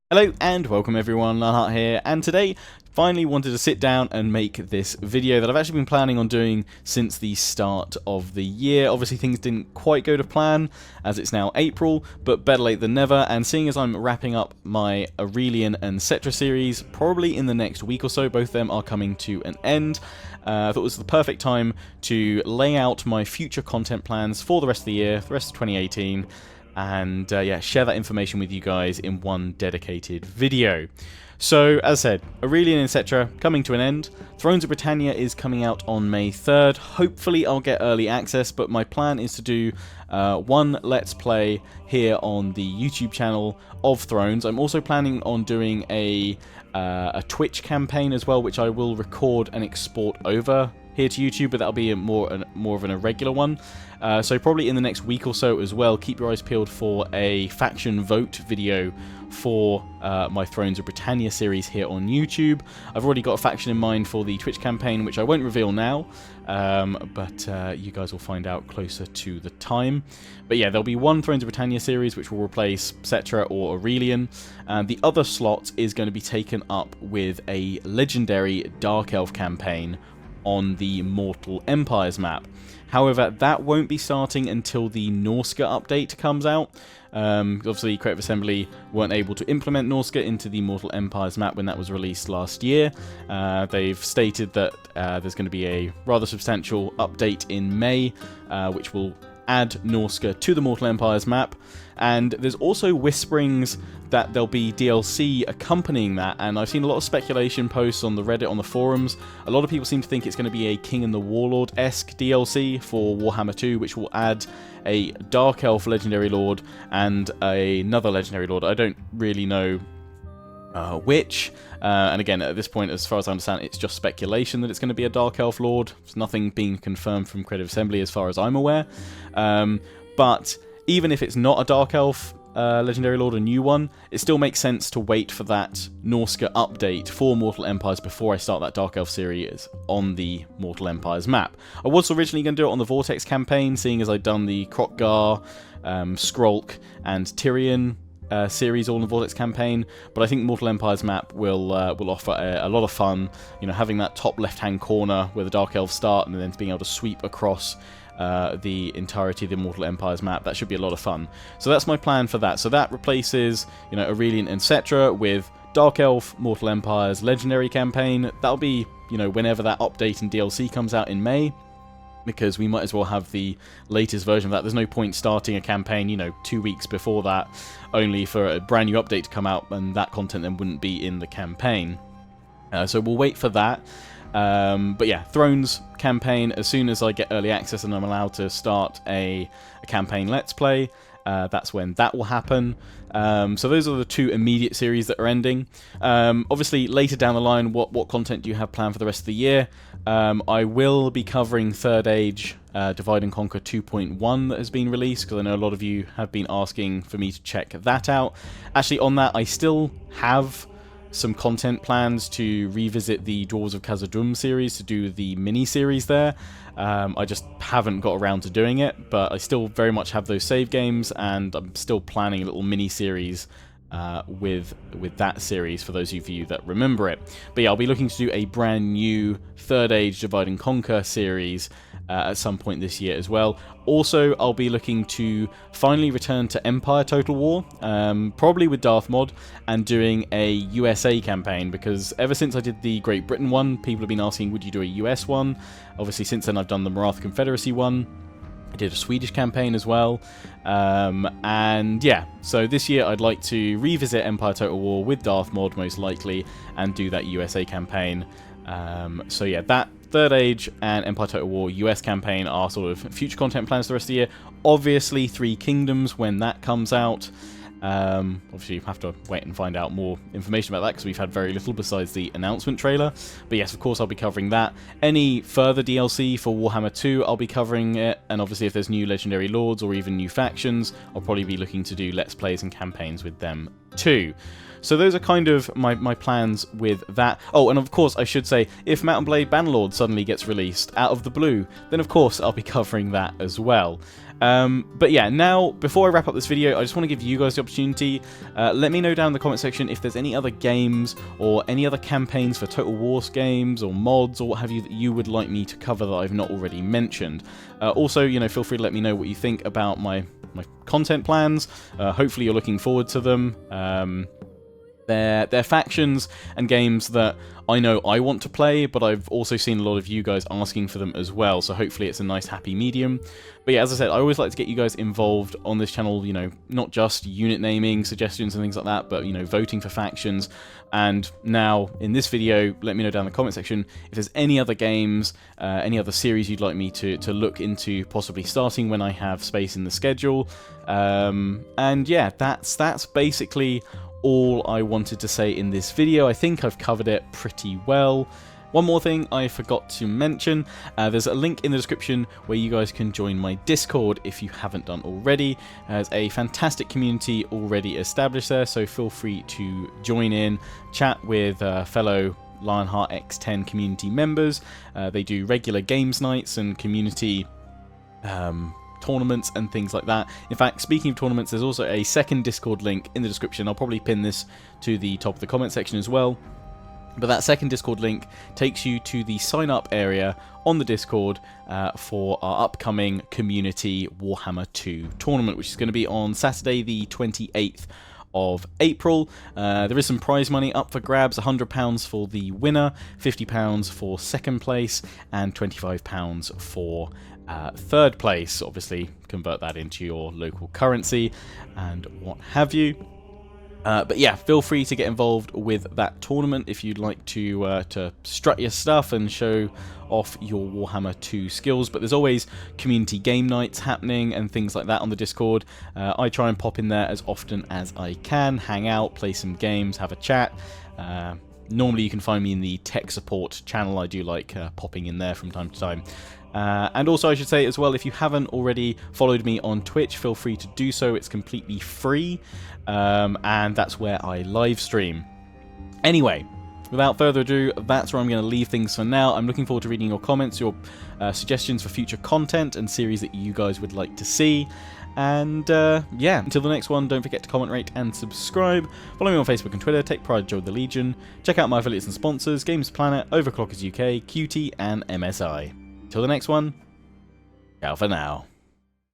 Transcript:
Hello and welcome everyone, Lionheart here, and today finally wanted to sit down and make this video that I've actually been planning on doing since the start of the year. Obviously things didn't quite go to plan as it's now April, but better late than never, and seeing as I'm wrapping up my Aurelian and Cetra series, probably in the next week or so, both of them are coming to an end. I thought it was the perfect time to lay out my future content plans for the rest of the year, the rest of 2018, and yeah, share that information with you guys in one dedicated video. So, as I said, Aurelian, etc. coming to an end. Thrones of Britannia is coming out on May 3rd. Hopefully I'll get early access, but my plan is to do one Let's Play here on the YouTube channel of Thrones. I'm also planning on doing a Twitch campaign as well, which I will record and export over here to YouTube, but that'll be more of an irregular one. So probably in the next week or so as well, keep your eyes peeled for a faction vote video for my Thrones of Britannia series here on YouTube. I've already got a faction in mind for the Twitch campaign, which I won't reveal now, but you guys will find out closer to the time. But yeah, there'll be one Thrones of Britannia series which will replace Cetra or Aurelian, and the other slot is going to be taken up with a legendary Dark Elf campaign on the Mortal Empires map. However, that won't be starting until the Norsca update comes out. Obviously, Creative Assembly weren't able to implement Norsca into the Mortal Empires map when that was released last year. They've stated that there's going to be a rather substantial update in May, which will add Norsca to the Mortal Empires map. And there's also whisperings that there'll be DLC accompanying that, and I've seen a lot of speculation posts on the Reddit, on the forums. A lot of people seem to think it's going to be a King and the Warlord-esque DLC for Warhammer 2, which will add a Dark Elf Legendary Lord and another Legendary Lord. I don't really know which, and again, at this point, as far as I understand, it's just speculation that it's going to be a Dark Elf Lord. There's nothing being confirmed from Creative Assembly as far as I'm aware, but even if it's not a Dark Elf Legendary Lord, a new one, it still makes sense to wait for that Norsca update for Mortal Empires before I start that Dark Elf series on the Mortal Empires map. I was originally going to do it on the Vortex campaign, seeing as I'd done the Kroq-Gar, Skrolk, and Tyrion series all in the Vortex campaign, but I think Mortal Empires map will offer a lot of fun. You know, having that top left-hand corner where the Dark Elves start, and then being able to sweep across the entirety of the Mortal Empires map. That should be a lot of fun. So that's my plan for that. So that replaces, you know, Aurelian and Cetra with Dark Elf Mortal Empires Legendary campaign. That'll be, you know, whenever that update and DLC comes out in May, because we might as well have the latest version of that. There's no point starting a campaign, you know, 2 weeks before that, only for a brand new update to come out, and that content then wouldn't be in the campaign. So we'll wait for that. But yeah, Thrones campaign, as soon as I get early access and I'm allowed to start a campaign Let's Play, that's when that will happen. So those are the two immediate series that are ending. Obviously, later down the line, what content do you have planned for the rest of the year? I will be covering Third Age Divide and Conquer 2.1 that has been released, because I know a lot of you have been asking for me to check that out. Actually, on that, I still have some content plans to revisit the Dwarves of Khazad-dûm series, to do the mini-series there. I just haven't got around to doing it, but I still very much have those save games, and I'm still planning a little mini-series with that series, for those of you that remember it. But yeah, I'll be looking to do a brand new Third Age Divide and Conquer series at some point this year as well. Also, I'll be looking to finally return to Empire Total War, probably with Darth Mod, and doing a USA campaign, because ever since I did the Great Britain one, people have been asking, would you do a US one? Obviously, since then I've done the Maratha Confederacy one. I did a Swedish campaign as well, and yeah, so this year I'd like to revisit Empire Total War with Darth Mod, most likely, and do that USA campaign. So yeah, that Third Age and Empire Total War US campaign are sort of future content plans for the rest of the year. Obviously, Three Kingdoms, when that comes out. Obviously, you have to wait and find out more information about that, because we've had very little besides the announcement trailer. But yes, of course, I'll be covering that. Any further DLC for Warhammer 2, I'll be covering it. And obviously, if there's new Legendary Lords or even new factions, I'll probably be looking to do Let's Plays and campaigns with them too. So those are kind of my plans with that. Oh, and of course, I should say, if Mount & Blade Bannerlord suddenly gets released out of the blue, then of course I'll be covering that as well. But yeah, now, before I wrap up this video, I just want to give you guys the opportunity. Let me know down in the comment section if there's any other games or any other campaigns for Total War games or mods or what have you that you would like me to cover that I've not already mentioned. Also, you know, feel free to let me know what you think about my content plans. Hopefully you're looking forward to them. They're factions and games that I know I want to play, but I've also seen a lot of you guys asking for them as well, so hopefully it's a nice happy medium. But yeah, as I said, I always like to get you guys involved on this channel, you know, not just unit naming, suggestions and things like that, but, you know, voting for factions. And now, in this video, let me know down in the comment section if there's any other games, any other series you'd like me to look into possibly starting when I have space in the schedule. And yeah, that's basically all I wanted to say in this video. I think I've covered it pretty well. One more thing I forgot to mention, there's a link in the description where you guys can join my Discord if you haven't done already. There's a fantastic community already established there, so feel free to join in, chat with fellow Lionheart X10 community members. They do regular games nights and community tournaments and things like that. In fact, speaking of tournaments, there's also a second Discord link in the description. I'll probably pin this to the top of the comment section as well. But that second Discord link takes you to the sign up area on the Discord for our upcoming community Warhammer 2 tournament, which is going to be on Saturday the 28th of April. There is some prize money up for grabs, £100 for the winner, £50 for second place, and £25 for third place. Obviously, convert that into your local currency and what have you. But yeah, feel free to get involved with that tournament if you'd like to strut your stuff and show off your Warhammer 2 skills. But there's always community game nights happening and things like that on the Discord. I try and pop in there as often as I can, hang out, play some games, have a chat. Normally you can find me in the tech support channel. I do like popping in there from time to time. And also I should say as well, if you haven't already followed me on Twitch, feel free to do so. It's completely free, and that's where I live stream. Anyway, without further ado, that's where I'm going to leave things for now. I'm looking forward to reading your comments, your suggestions for future content and series that you guys would like to see. And yeah, until the next one, don't forget to comment, rate, and subscribe. Follow me on Facebook and Twitter, take pride, join the Legion. Check out my affiliates and sponsors, Games Planet, Overclockers UK, QT, and MSI. Till the next one, ciao for now.